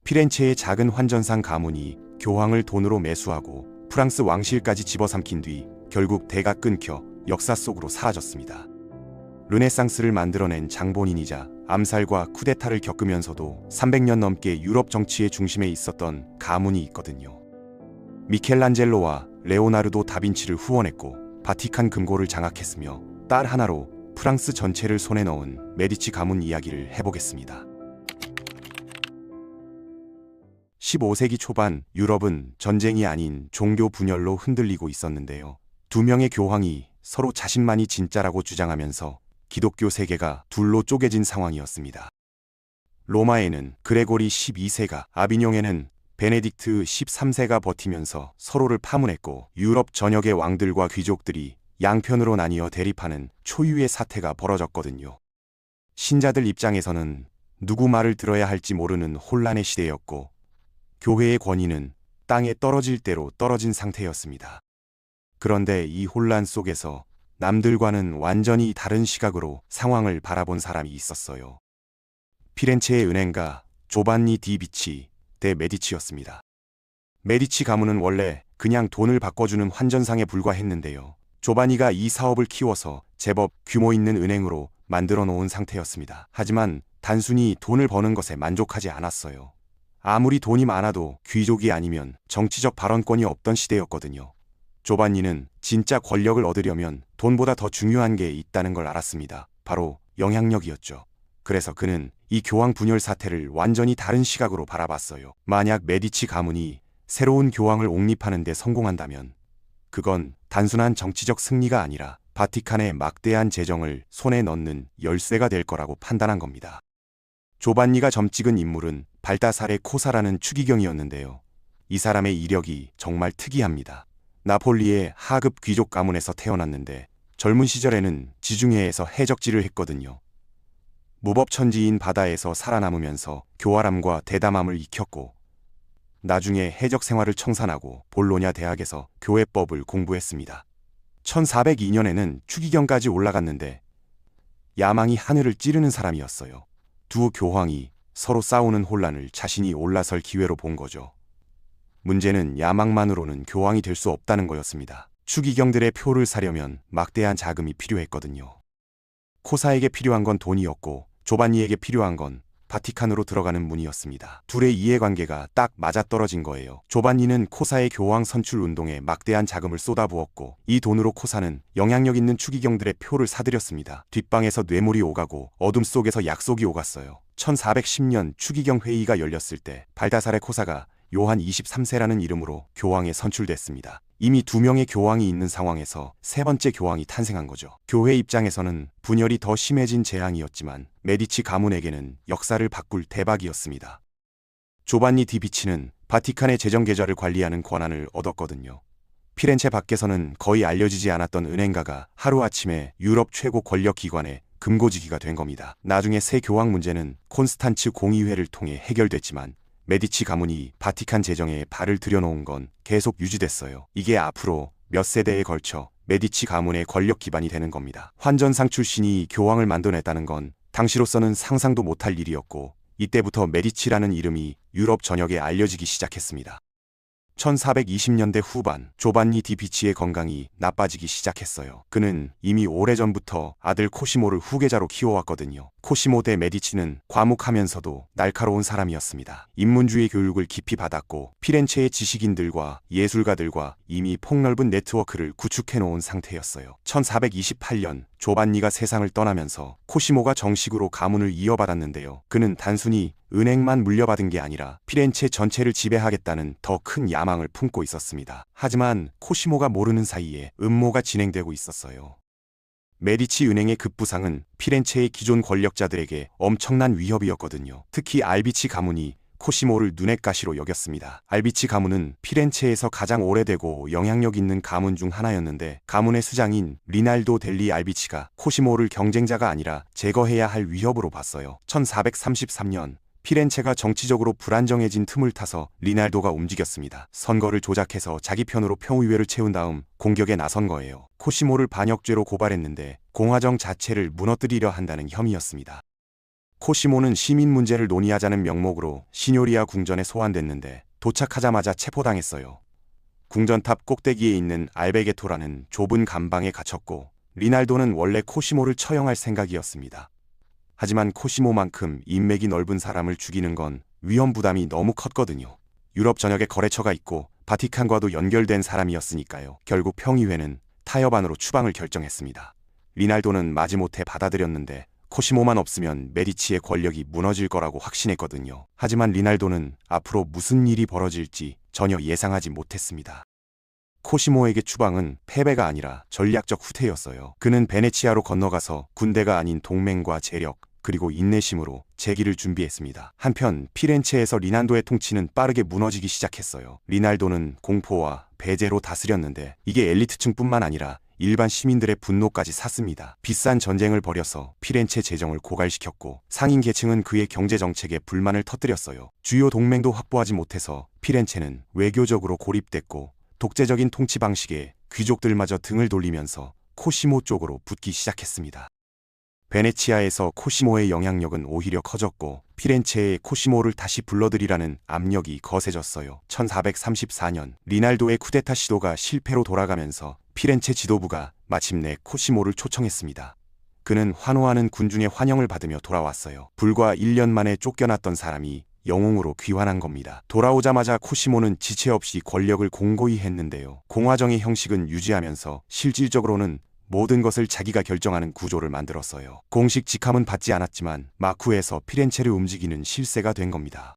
피렌체의 작은 환전상 가문이 교황을 돈으로 매수하고 프랑스 왕실까지 집어삼킨 뒤 결국 대가 끊겨 역사 속으로 사라졌습니다. 르네상스를 만들어낸 장본인이자 암살과 쿠데타를 겪으면서도 300년 넘게 유럽 정치의 중심에 있었던 가문이 있거든요. 미켈란젤로와 레오나르도 다빈치를 후원했고 바티칸 금고를 장악했으며 딸 하나로 프랑스 전체를 손에 넣은 메디치 가문 이야기를 해보겠습니다. 15세기 초반 유럽은 전쟁이 아닌 종교 분열로 흔들리고 있었는데요. 두 명의 교황이 서로 자신만이 진짜라고 주장하면서 기독교 세계가 둘로 쪼개진 상황이었습니다. 로마에는 그레고리 12세가, 아비뇽에는 베네딕트 13세가 버티면서 서로를 파문했고 유럽 전역의 왕들과 귀족들이 양편으로 나뉘어 대립하는 초유의 사태가 벌어졌거든요. 신자들 입장에서는 누구 말을 들어야 할지 모르는 혼란의 시대였고 교회의 권위는 땅에 떨어질 대로 떨어진 상태였습니다. 그런데 이 혼란 속에서 남들과는 완전히 다른 시각으로 상황을 바라본 사람이 있었어요. 피렌체의 은행가 조반니 디 비치 데 메디치였습니다. 메디치 가문은 원래 그냥 돈을 바꿔주는 환전상에 불과했는데요. 조바니가 이 사업을 키워서 제법 규모 있는 은행으로 만들어 놓은 상태였습니다. 하지만 단순히 돈을 버는 것에 만족하지 않았어요. 아무리 돈이 많아도 귀족이 아니면 정치적 발언권이 없던 시대였거든요. 조반니는 진짜 권력을 얻으려면 돈보다 더 중요한 게 있다는 걸 알았습니다. 바로 영향력이었죠. 그래서 그는 이 교황 분열 사태를 완전히 다른 시각으로 바라봤어요. 만약 메디치 가문이 새로운 교황을 옹립하는 데 성공한다면 그건 단순한 정치적 승리가 아니라 바티칸의 막대한 재정을 손에 넣는 열쇠가 될 거라고 판단한 겁니다. 조반니가 점찍은 인물은 발다사레 코사라는 추기경이었는데요. 이 사람의 이력이 정말 특이합니다. 나폴리의 하급 귀족 가문에서 태어났는데 젊은 시절에는 지중해에서 해적질을 했거든요. 무법천지인 바다에서 살아남으면서 교활함과 대담함을 익혔고 나중에 해적 생활을 청산하고 볼로냐 대학에서 교회법을 공부했습니다. 1402년에는 추기경까지 올라갔는데 야망이 하늘을 찌르는 사람이었어요. 두 교황이 서로 싸우는 혼란을 자신이 올라설 기회로 본 거죠. 문제는 야망만으로는 교황이 될 수 없다는 거였습니다. 추기경들의 표를 사려면 막대한 자금이 필요했거든요. 코사에게 필요한 건 돈이었고 조반니에게 필요한 건 바티칸으로 들어가는 문이었습니다. 둘의 이해관계가 딱 맞아떨어진 거예요. 조반니는 코사의 교황 선출 운동에 막대한 자금을 쏟아부었고 이 돈으로 코사는 영향력 있는 추기경들의 표를 사들였습니다. 뒷방에서 뇌물이 오가고 어둠 속에서 약속이 오갔어요. 1410년 추기경 회의가 열렸을 때 발다사레 코사가 요한 23세라는 이름으로 교황에 선출됐습니다. 이미 두 명의 교황이 있는 상황에서 세 번째 교황이 탄생한 거죠. 교회 입장에서는 분열이 더 심해진 재앙이었지만 메디치 가문에게는 역사를 바꿀 대박이었습니다. 조반니 디 비치는 바티칸의 재정 계좌를 관리하는 권한을 얻었거든요. 피렌체 밖에서는 거의 알려지지 않았던 은행가가 하루아침에 유럽 최고 권력 기관의 금고지기가 된 겁니다. 나중에 새 교황 문제는 콘스탄츠 공의회를 통해 해결됐지만 메디치 가문이 바티칸 재정에 발을 들여놓은 건 계속 유지됐어요. 이게 앞으로 몇 세대에 걸쳐 메디치 가문의 권력 기반이 되는 겁니다. 환전상 출신이 교황을 만들어냈다는 건 당시로서는 상상도 못할 일이었고 이때부터 메디치라는 이름이 유럽 전역에 알려지기 시작했습니다. 1420년대 후반 조반니 디 비치의 건강이 나빠지기 시작했어요. 그는 이미 오래전부터 아들 코시모를 후계자로 키워왔거든요. 코시모 대 메디치는 과묵하면서도 날카로운 사람이었습니다. 인문주의 교육을 깊이 받았고 피렌체의 지식인들과 예술가들과 이미 폭넓은 네트워크를 구축해놓은 상태였어요. 1428년 조반니가 세상을 떠나면서 코시모가 정식으로 가문을 이어받았는데요. 그는 단순히 은행만 물려받은 게 아니라 피렌체 전체를 지배하겠다는 더 큰 야망을 품고 있었습니다. 하지만 코시모가 모르는 사이에 음모가 진행되고 있었어요. 메디치 은행의 급부상은 피렌체의 기존 권력자들에게 엄청난 위협이었거든요. 특히 알비치 가문이 코시모를 눈엣 가시로 여겼습니다. 알비치 가문은 피렌체에서 가장 오래되고 영향력 있는 가문 중 하나였는데 가문의 수장인 리날도 델리 알비치가 코시모를 경쟁자가 아니라 제거해야 할 위협으로 봤어요. 1433년 피렌체가 정치적으로 불안정해진 틈을 타서 리날도가 움직였습니다. 선거를 조작해서 자기 편으로 평의회를 채운 다음 공격에 나선 거예요. 코시모를 반역죄로 고발했는데 공화정 자체를 무너뜨리려 한다는 혐의였습니다. 코시모는 시민 문제를 논의하자는 명목으로 시뇨리아 궁전에 소환됐는데 도착하자마자 체포당했어요. 궁전탑 꼭대기에 있는 알베게토라는 좁은 감방에 갇혔고 리날도는 원래 코시모를 처형할 생각이었습니다. 하지만 코시모만큼 인맥이 넓은 사람을 죽이는 건 위험 부담이 너무 컸거든요. 유럽 전역에 거래처가 있고 바티칸과도 연결된 사람이었으니까요. 결국 평의회는 타협안으로 추방을 결정했습니다. 리날도는 마지못해 받아들였는데 코시모만 없으면 메디치의 권력이 무너질 거라고 확신했거든요. 하지만 리날도는 앞으로 무슨 일이 벌어질지 전혀 예상하지 못했습니다. 코시모에게 추방은 패배가 아니라 전략적 후퇴였어요. 그는 베네치아로 건너가서 군대가 아닌 동맹과 재력, 그리고 인내심으로 재기를 준비했습니다. 한편 피렌체에서 리난도의 통치는 빠르게 무너지기 시작했어요. 리날도는 공포와 배제로 다스렸는데 이게 엘리트층뿐만 아니라 일반 시민들의 분노까지 샀습니다. 비싼 전쟁을 벌여서 피렌체 재정을 고갈시켰고 상인 계층은 그의 경제정책에 불만을 터뜨렸어요. 주요 동맹도 확보하지 못해서 피렌체는 외교적으로 고립됐고 독재적인 통치 방식에 귀족들마저 등을 돌리면서 코시모 쪽으로 붙기 시작했습니다. 베네치아에서 코시모의 영향력은 오히려 커졌고 피렌체에 코시모를 다시 불러들이라는 압력이 거세졌어요. 1434년 리날도의 쿠데타 시도가 실패로 돌아가면서 피렌체 지도부가 마침내 코시모를 초청했습니다. 그는 환호하는 군중의 환영을 받으며 돌아왔어요. 불과 1년 만에 쫓겨났던 사람이 영웅으로 귀환한 겁니다. 돌아오자마자 코시모는 지체 없이 권력을 공고히 했는데요. 공화정의 형식은 유지하면서 실질적으로는 모든 것을 자기가 결정하는 구조를 만들었어요. 공식 직함은 받지 않았지만 마쿠에서 피렌체를 움직이는 실세가 된 겁니다.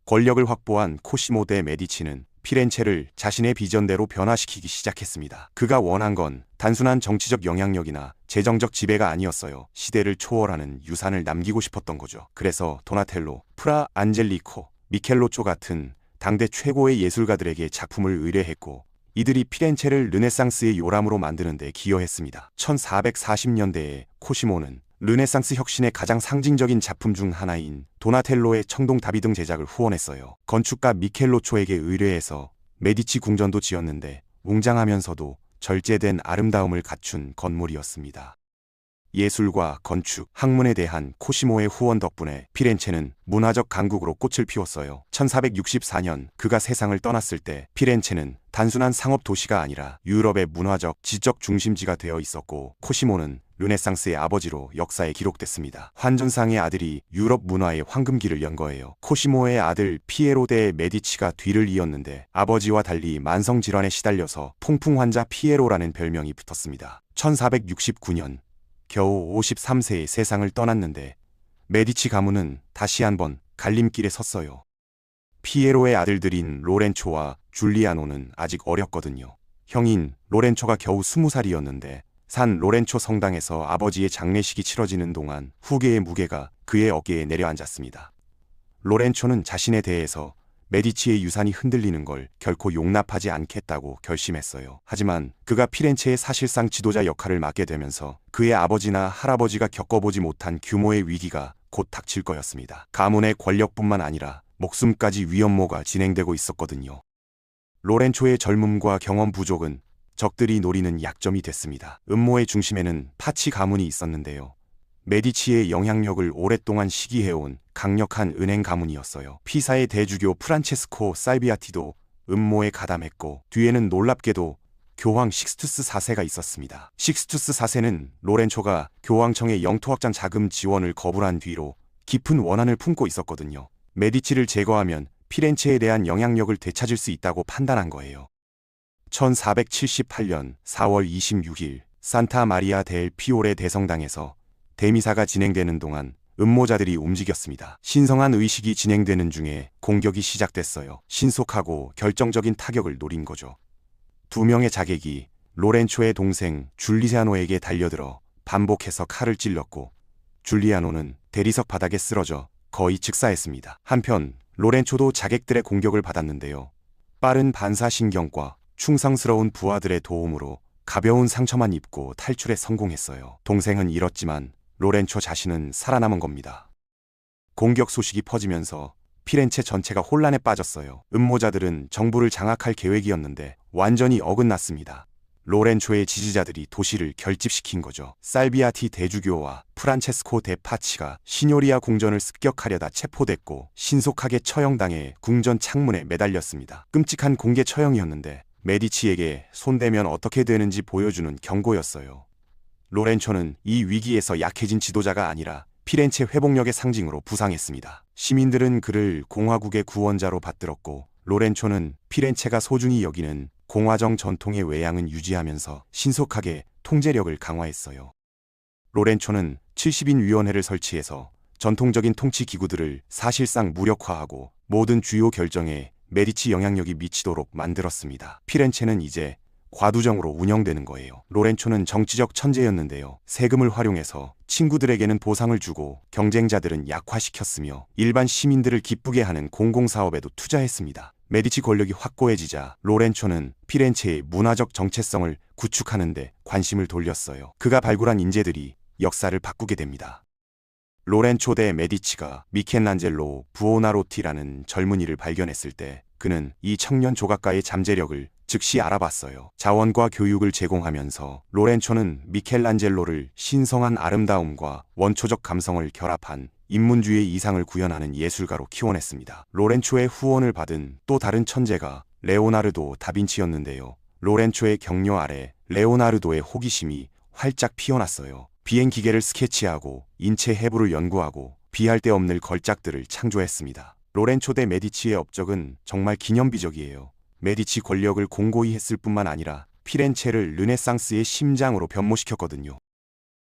권력을 확보한 코시모 대 메디치는 피렌체를 자신의 비전대로 변화시키기 시작했습니다. 그가 원한 건 단순한 정치적 영향력이나 재정적 지배가 아니었어요. 시대를 초월하는 유산을 남기고 싶었던 거죠. 그래서 도나텔로, 프라 안젤리코, 미켈로초 같은 당대 최고의 예술가들에게 작품을 의뢰했고 이들이 피렌체를 르네상스의 요람으로 만드는 데 기여했습니다. 1440년대에 코시모는 르네상스 혁신의 가장 상징적인 작품 중 하나인 도나텔로의 청동 다비등 제작을 후원했어요. 건축가 미켈로초에게 의뢰해서 메디치 궁전도 지었는데 웅장하면서도 절제된 아름다움을 갖춘 건물이었습니다. 예술과 건축, 학문에 대한 코시모의 후원 덕분에 피렌체는 문화적 강국으로 꽃을 피웠어요. 1464년 그가 세상을 떠났을 때 피렌체는 단순한 상업 도시가 아니라 유럽의 문화적, 지적 중심지가 되어 있었고 코시모는 르네상스의 아버지로 역사에 기록됐습니다. 환전상의 아들이 유럽 문화의 황금기를 연 거예요. 코시모의 아들 피에로 데 메디치가 뒤를 이었는데 아버지와 달리 만성질환에 시달려서 통풍 환자 피에로라는 별명이 붙었습니다. 1469년 겨우 53세에 세상을 떠났는데 메디치 가문은 다시 한번 갈림길에 섰어요. 피에로의 아들들인 로렌초와 줄리아노는 아직 어렸거든요. 형인 로렌초가 겨우 20살이었는데 산 로렌초 성당에서 아버지의 장례식이 치러지는 동안 후계의 무게가 그의 어깨에 내려앉았습니다. 로렌초는 자신에 대해서 메디치의 유산이 흔들리는 걸 결코 용납하지 않겠다고 결심했어요. 하지만 그가 피렌체의 사실상 지도자 역할을 맡게 되면서 그의 아버지나 할아버지가 겪어보지 못한 규모의 위기가 곧 닥칠 거였습니다. 가문의 권력뿐만 아니라 목숨까지 위험모가 진행되고 있었거든요. 로렌초의 젊음과 경험 부족은 적들이 노리는 약점이 됐습니다. 음모의 중심에는 파치 가문이 있었는데요. 메디치의 영향력을 오랫동안 시기해온 강력한 은행 가문이었어요. 피사의 대주교 프란체스코 살비아티도 음모에 가담했고 뒤에는 놀랍게도 교황 식스투스 4세가 있었습니다. 식스투스 4세는 로렌초가 교황청의 영토확장 자금 지원을 거부한 뒤로 깊은 원한을 품고 있었거든요. 메디치를 제거하면 피렌체에 대한 영향력을 되찾을 수 있다고 판단한 거예요. 1478년 4월 26일 산타 마리아 델 피오레 대성당에서 대미사가 진행되는 동안 음모자들이 움직였습니다. 신성한 의식이 진행되는 중에 공격이 시작됐어요. 신속하고 결정적인 타격을 노린 거죠. 두 명의 자객이 로렌초의 동생 줄리아노에게 달려들어 반복해서 칼을 찔렀고 줄리아노는 대리석 바닥에 쓰러져 거의 즉사했습니다. 한편 로렌초도 자객들의 공격을 받았는데요. 빠른 반사신경과 충성스러운 부하들의 도움으로 가벼운 상처만 입고 탈출에 성공했어요. 동생은 잃었지만 로렌초 자신은 살아남은 겁니다. 공격 소식이 퍼지면서 피렌체 전체가 혼란에 빠졌어요. 음모자들은 정부를 장악할 계획이었는데 완전히 어긋났습니다. 로렌초의 지지자들이 도시를 결집시킨 거죠. 살비아티 대주교와 프란체스코 데 파치가 시뇨리아 궁전을 습격하려다 체포됐고 신속하게 처형당해 궁전 창문에 매달렸습니다. 끔찍한 공개 처형이었는데 메디치에게 손대면 어떻게 되는지 보여주는 경고였어요. 로렌초는 이 위기에서 약해진 지도자가 아니라 피렌체 회복력의 상징으로 부상했습니다. 시민들은 그를 공화국의 구원자로 받들었고 로렌초는 피렌체가 소중히 여기는 공화정 전통의 외양은 유지하면서 신속하게 통제력을 강화했어요. 로렌초는 70인 위원회를 설치해서 전통적인 통치 기구들을 사실상 무력화하고 모든 주요 결정에 메디치 영향력이 미치도록 만들었습니다. 피렌체는 이제 과두정으로 운영되는 거예요. 로렌초는 정치적 천재였는데요. 세금을 활용해서 친구들에게는 보상을 주고 경쟁자들은 약화시켰으며 일반 시민들을 기쁘게 하는 공공사업에도 투자했습니다. 메디치 권력이 확고해지자 로렌초는 피렌체의 문화적 정체성을 구축하는 데 관심을 돌렸어요. 그가 발굴한 인재들이 역사를 바꾸게 됩니다. 로렌초 대 메디치가 미켈란젤로 부오나로티라는 젊은이를 발견했을 때 그는 이 청년 조각가의 잠재력을 즉시 알아봤어요. 자원과 교육을 제공하면서 로렌초는 미켈란젤로를 신성한 아름다움과 원초적 감성을 결합한 인문주의의 이상을 구현하는 예술가로 키워냈습니다. 로렌초의 후원을 받은 또 다른 천재가 레오나르도 다빈치였는데요. 로렌초의 격려 아래 레오나르도의 호기심이 활짝 피어났어요. 비행기계를 스케치하고 인체 해부를 연구하고 비할 데 없는 걸작들을 창조했습니다. 로렌초 대 메디치의 업적은 정말 기념비적이에요. 메디치 권력을 공고히 했을 뿐만 아니라 피렌체를 르네상스의 심장으로 변모시켰거든요.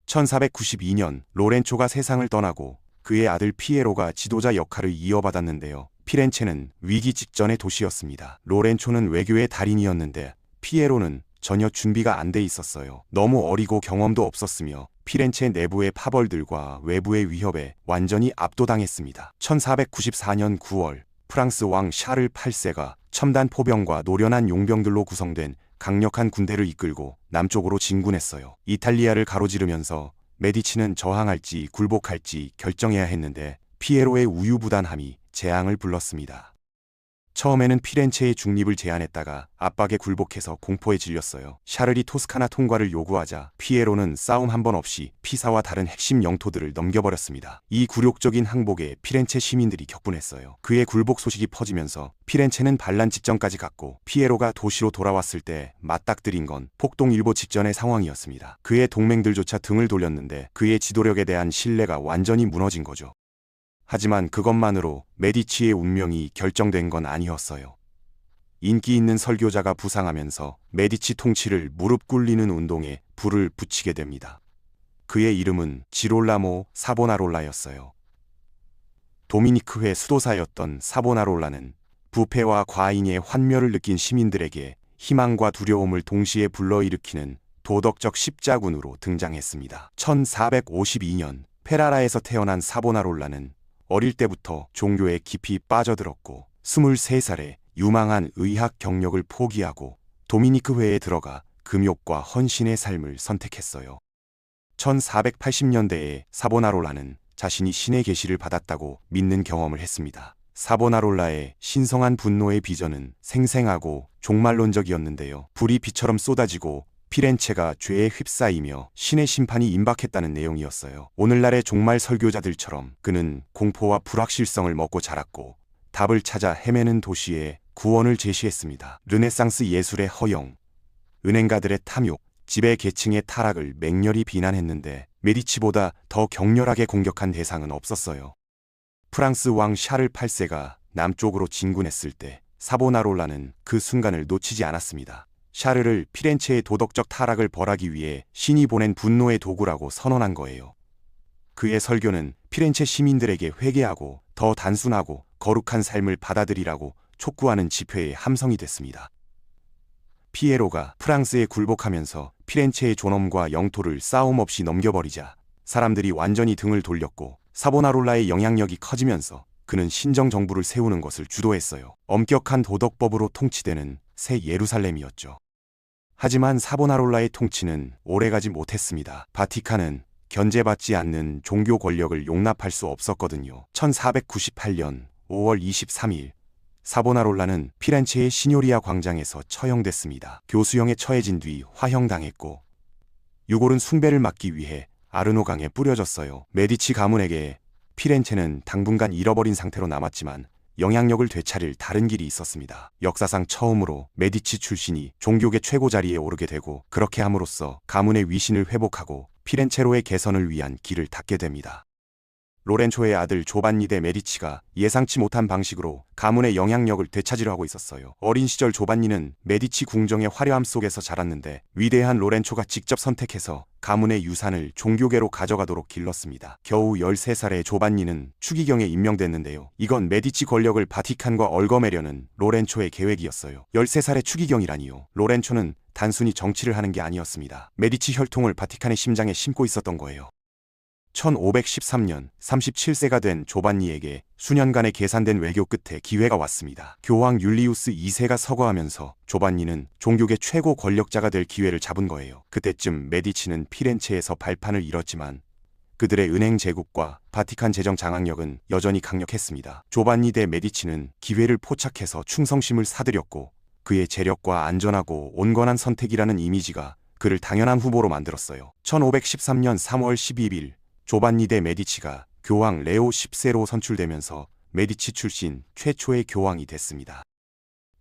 1492년 로렌초가 세상을 떠나고 그의 아들 피에로가 지도자 역할을 이어받았는데요. 피렌체는 위기 직전의 도시였습니다. 로렌초는 외교의 달인이었는데 피에로는 전혀 준비가 안 돼 있었어요. 너무 어리고 경험도 없었으며 피렌체 내부의 파벌들과 외부의 위협에 완전히 압도당했습니다. 1494년 9월 프랑스 왕 샤를 8세가 첨단 포병과 노련한 용병들로 구성된 강력한 군대를 이끌고 남쪽으로 진군했어요. 이탈리아를 가로지르면서 메디치는 저항할지 굴복할지 결정해야 했는데 피에로의 우유부단함이 재앙을 불렀습니다. 처음에는 피렌체의 중립을 제안했다가 압박에 굴복해서 공포에 질렸어요. 샤를이 토스카나 통과를 요구하자 피에로는 싸움 한 번 없이 피사와 다른 핵심 영토들을 넘겨버렸습니다. 이 굴욕적인 항복에 피렌체 시민들이 격분했어요. 그의 굴복 소식이 퍼지면서 피렌체는 반란 직전까지 갔고 피에로가 도시로 돌아왔을 때 맞닥뜨린 건 폭동일보 직전의 상황이었습니다. 그의 동맹들조차 등을 돌렸는데 그의 지도력에 대한 신뢰가 완전히 무너진 거죠. 하지만 그것만으로 메디치의 운명이 결정된 건 아니었어요. 인기 있는 설교자가 부상하면서 메디치 통치를 무릎 꿇리는 운동에 불을 붙이게 됩니다. 그의 이름은 지롤라모 사보나롤라였어요. 도미니크회 수도사였던 사보나롤라는 부패와 과잉의 환멸을 느낀 시민들에게 희망과 두려움을 동시에 불러일으키는 도덕적 십자군으로 등장했습니다. 1452년 페라라에서 태어난 사보나롤라는 어릴 때부터 종교에 깊이 빠져들었고 23살에 유망한 의학 경력을 포기하고 도미니크회에 들어가 금욕과 헌신의 삶을 선택했어요. 1480년대에 사보나롤라는 자신이 신의 계시를 받았다고 믿는 경험을 했습니다. 사보나롤라의 신성한 분노의 비전은 생생하고 종말론적이었는데요. 불이 비처럼 쏟아지고 피렌체가 죄에 휩싸이며 신의 심판이 임박했다는 내용이었어요. 오늘날의 종말 설교자들처럼 그는 공포와 불확실성을 먹고 자랐고 답을 찾아 헤매는 도시에 구원을 제시했습니다. 르네상스 예술의 허영, 은행가들의 탐욕, 지배 계층의 타락을 맹렬히 비난했는데 메디치보다 더 격렬하게 공격한 대상은 없었어요. 프랑스 왕 샤를 8세가 남쪽으로 진군했을 때 사보나롤라는 그 순간을 놓치지 않았습니다. 샤르를 피렌체의 도덕적 타락을 벌하기 위해 신이 보낸 분노의 도구라고 선언한 거예요. 그의 설교는 피렌체 시민들에게 회개하고 더 단순하고 거룩한 삶을 받아들이라고 촉구하는 집회의 함성이 됐습니다. 피에로가 프랑스에 굴복하면서 피렌체의 존엄과 영토를 싸움 없이 넘겨버리자 사람들이 완전히 등을 돌렸고 사보나롤라의 영향력이 커지면서 그는 신정정부를 세우는 것을 주도했어요. 엄격한 도덕법으로 통치되는 새 예루살렘이었죠. 하지만 사보나롤라의 통치는 오래가지 못했습니다. 바티칸은 견제받지 않는 종교 권력을 용납할 수 없었거든요. 1498년 5월 23일 사보나롤라는 피렌체의 시뇨리아 광장에서 처형됐습니다. 교수형에 처해진 뒤 화형당했고 유골은 숭배를 막기 위해 아르노 강에 뿌려졌어요. 메디치 가문에게 피렌체는 당분간 잃어버린 상태로 남았지만 영향력을 되찾을 다른 길이 있었습니다. 역사상 처음으로 메디치 출신이 종교계 최고 자리에 오르게 되고, 그렇게 함으로써 가문의 위신을 회복하고 피렌체로의 개선을 위한 길을 닫게 됩니다. 로렌초의 아들 조반니 데 메디치가 예상치 못한 방식으로 가문의 영향력을 되찾으려 하고 있었어요. 어린 시절 조반니는 메디치 궁정의 화려함 속에서 자랐는데 위대한 로렌초가 직접 선택해서 가문의 유산을 종교계로 가져가도록 길렀습니다. 겨우 13살의 조반니는 추기경에 임명됐는데요. 이건 메디치 권력을 바티칸과 얽어매려는 로렌초의 계획이었어요. 13살의 추기경이라니요. 로렌초는 단순히 정치를 하는 게 아니었습니다. 메디치 혈통을 바티칸의 심장에 심고 있었던 거예요. 1513년 37세가 된 조반니에게 수년간의 계산된 외교 끝에 기회가 왔습니다. 교황 율리우스 2세가 서거하면서 조반니는 종교계 최고 권력자가 될 기회를 잡은 거예요. 그때쯤 메디치는 피렌체에서 발판을 잃었지만 그들의 은행 제국과 바티칸 재정 장악력은 여전히 강력했습니다. 조반니 데 메디치는 기회를 포착해서 충성심을 사들였고, 그의 재력과 안전하고 온건한 선택이라는 이미지가 그를 당연한 후보로 만들었어요. 1513년 3월 12일 조반니 데 메디치가 교황 레오 10세로 선출되면서 메디치 출신 최초의 교황이 됐습니다.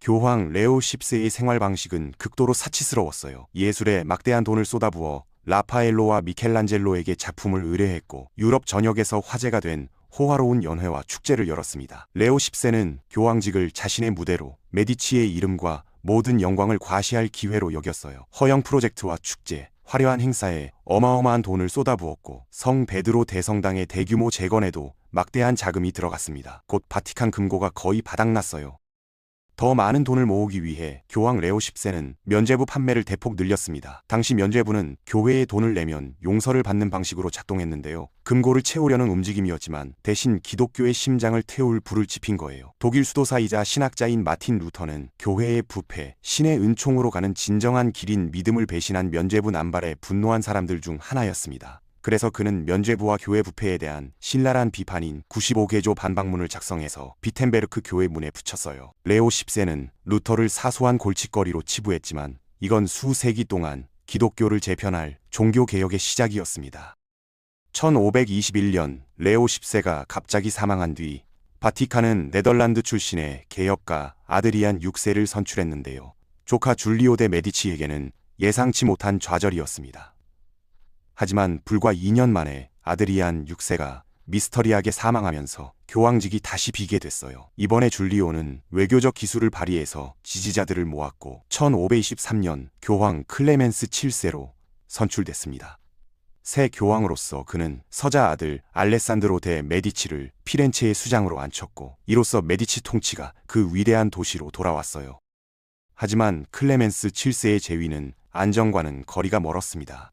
교황 레오 10세의 생활 방식은 극도로 사치스러웠어요. 예술에 막대한 돈을 쏟아부어 라파엘로와 미켈란젤로에게 작품을 의뢰했고, 유럽 전역에서 화제가 된 호화로운 연회와 축제를 열었습니다. 레오 10세는 교황직을 자신의 무대로 메디치의 이름과 모든 영광을 과시할 기회로 여겼어요. 허영 프로젝트와 축제, 화려한 행사에 어마어마한 돈을 쏟아부었고, 성 베드로 대성당의 대규모 재건에도 막대한 자금이 들어갔습니다. 곧 바티칸 금고가 거의 바닥났어요. 더 많은 돈을 모으기 위해 교황 레오 10세는 면죄부 판매를 대폭 늘렸습니다. 당시 면죄부는 교회에 돈을 내면 용서를 받는 방식으로 작동했는데요. 금고를 채우려는 움직임이었지만 대신 기독교의 심장을 태울 불을 지핀 거예요. 독일 수도사이자 신학자인 마틴 루터는 교회의 부패, 신의 은총으로 가는 진정한 길인 믿음을 배신한 면죄부 남발에 분노한 사람들 중 하나였습니다. 그래서 그는 면죄부와 교회 부패에 대한 신랄한 비판인 95개조 반박문을 작성해서 비텐베르크 교회 문에 붙였어요. 레오 10세는 루터를 사소한 골칫거리로 치부했지만 이건 수세기 동안 기독교를 재편할 종교개혁의 시작이었습니다. 1521년 레오 10세가 갑자기 사망한 뒤 바티칸은 네덜란드 출신의 개혁가 아드리안 6세를 선출했는데요. 조카 줄리오 데 메디치에게는 예상치 못한 좌절이었습니다. 하지만 불과 2년 만에 아드리안 6세가 미스터리하게 사망하면서 교황직이 다시 비게 됐어요. 이번에 줄리오는 외교적 기술을 발휘해서 지지자들을 모았고 1523년 교황 클레멘스 7세로 선출됐습니다. 새 교황으로서 그는 서자 아들 알레산드로 데 메디치를 피렌체의 수장으로 앉혔고, 이로써 메디치 통치가 그 위대한 도시로 돌아왔어요. 하지만 클레멘스 7세의 재위는 안정과는 거리가 멀었습니다.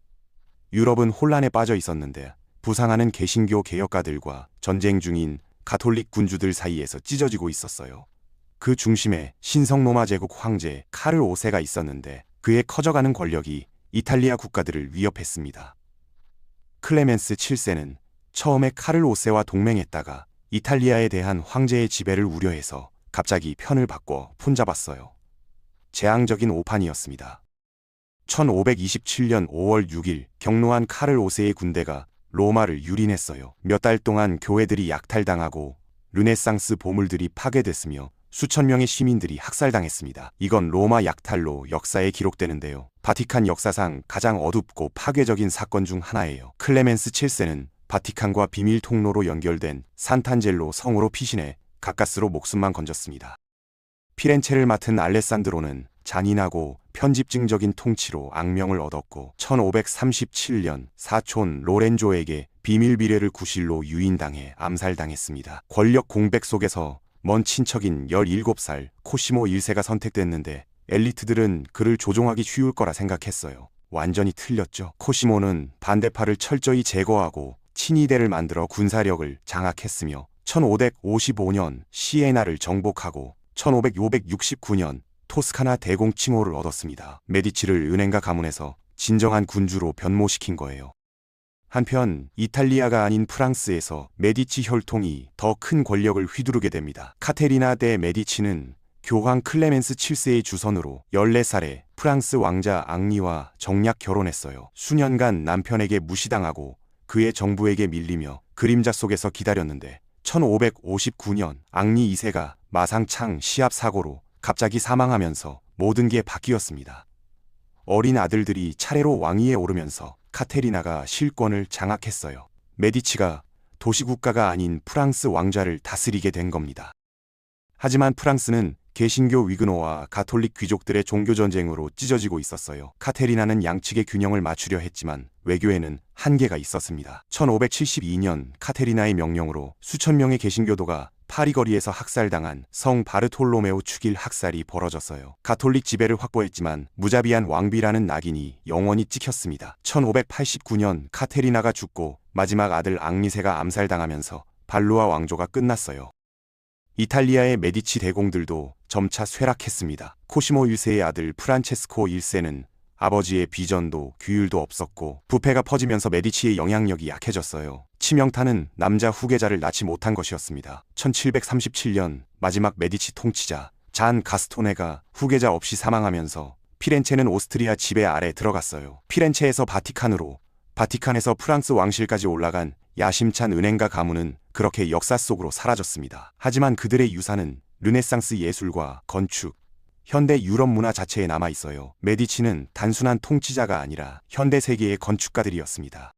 유럽은 혼란에 빠져 있었는데 부상하는 개신교 개혁가들과 전쟁 중인 가톨릭 군주들 사이에서 찢어지고 있었어요. 그 중심에 신성 로마 제국 황제 카를 5세가 있었는데 그의 커져가는 권력이 이탈리아 국가들을 위협했습니다. 클레멘스 7세는 처음에 카를 5세와 동맹했다가 이탈리아에 대한 황제의 지배를 우려해서 갑자기 편을 바꿔 손잡았어요. 재앙적인 오판이었습니다. 1527년 5월 6일 경노한 카를 5세의 군대가 로마를 유린했어요. 몇 달 동안 교회들이 약탈당하고 르네상스 보물들이 파괴됐으며 수천 명의 시민들이 학살당했습니다. 이건 로마 약탈로 역사에 기록되는데요. 바티칸 역사상 가장 어둡고 파괴적인 사건 중 하나예요. 클레멘스 7세는 바티칸과 비밀 통로로 연결된 산탄젤로 성으로 피신해 가까스로 목숨만 건졌습니다. 피렌체를 맡은 알레산드로는 잔인하고 편집증적인 통치로 악명을 얻었고 1537년 사촌 로렌조에게 비밀 비례를 구실로 유인당해 암살당했습니다. 권력 공백 속에서 먼 친척인 17살 코시모 1세가 선택됐는데 엘리트들은 그를 조종하기 쉬울 거라 생각했어요. 완전히 틀렸죠. 코시모는 반대파를 철저히 제거하고 친위대를 만들어 군사력을 장악했으며 1555년 시에나를 정복하고 1569년 토스카나 대공 칭호를 얻었습니다. 메디치를 은행가 가문에서 진정한 군주로 변모시킨 거예요. 한편 이탈리아가 아닌 프랑스에서 메디치 혈통이 더 큰 권력을 휘두르게 됩니다. 카테리나 데 메디치는 교황 클레멘스 7세의 주선으로 14살에 프랑스 왕자 앙리와 정략 결혼했어요. 수년간 남편에게 무시당하고 그의 정부에게 밀리며 그림자 속에서 기다렸는데 1559년 앙리 2세가 마상창 시합 사고로 갑자기 사망하면서 모든 게 바뀌었습니다. 어린 아들들이 차례로 왕위에 오르면서 카테리나가 실권을 장악했어요. 메디치가 도시국가가 아닌 프랑스 왕좌를 다스리게 된 겁니다. 하지만 프랑스는 개신교 위그노와 가톨릭 귀족들의 종교전쟁으로 찢어지고 있었어요. 카테리나는 양측의 균형을 맞추려 했지만 외교에는 한계가 있었습니다. 1572년 카테리나의 명령으로 수천 명의 개신교도가 파리 거리에서 학살당한 성 바르톨로메오 축일 학살이 벌어졌어요. 가톨릭 지배를 확보했지만 무자비한 왕비라는 낙인이 영원히 찍혔습니다. 1589년 카테리나가 죽고 마지막 아들 앙리세가 암살당하면서 발루아 왕조가 끝났어요. 이탈리아의 메디치 대공들도 점차 쇠락했습니다. 코시모 1세의 아들 프란체스코 1세는 아버지의 비전도 규율도 없었고 부패가 퍼지면서 메디치의 영향력이 약해졌어요. 치명타는 남자 후계자를 낳지 못한 것이었습니다. 1737년 마지막 메디치 통치자 잔 가스토네가 후계자 없이 사망하면서 피렌체는 오스트리아 지배 아래 들어갔어요. 피렌체에서 바티칸으로, 바티칸에서 프랑스 왕실까지 올라간 야심찬 은행가 가문은 그렇게 역사 속으로 사라졌습니다. 하지만 그들의 유산은 르네상스 예술과 건축, 현대 유럽 문화 자체에 남아 있어요. 메디치는 단순한 통치자가 아니라 현대 세계의 건축가들이었습니다.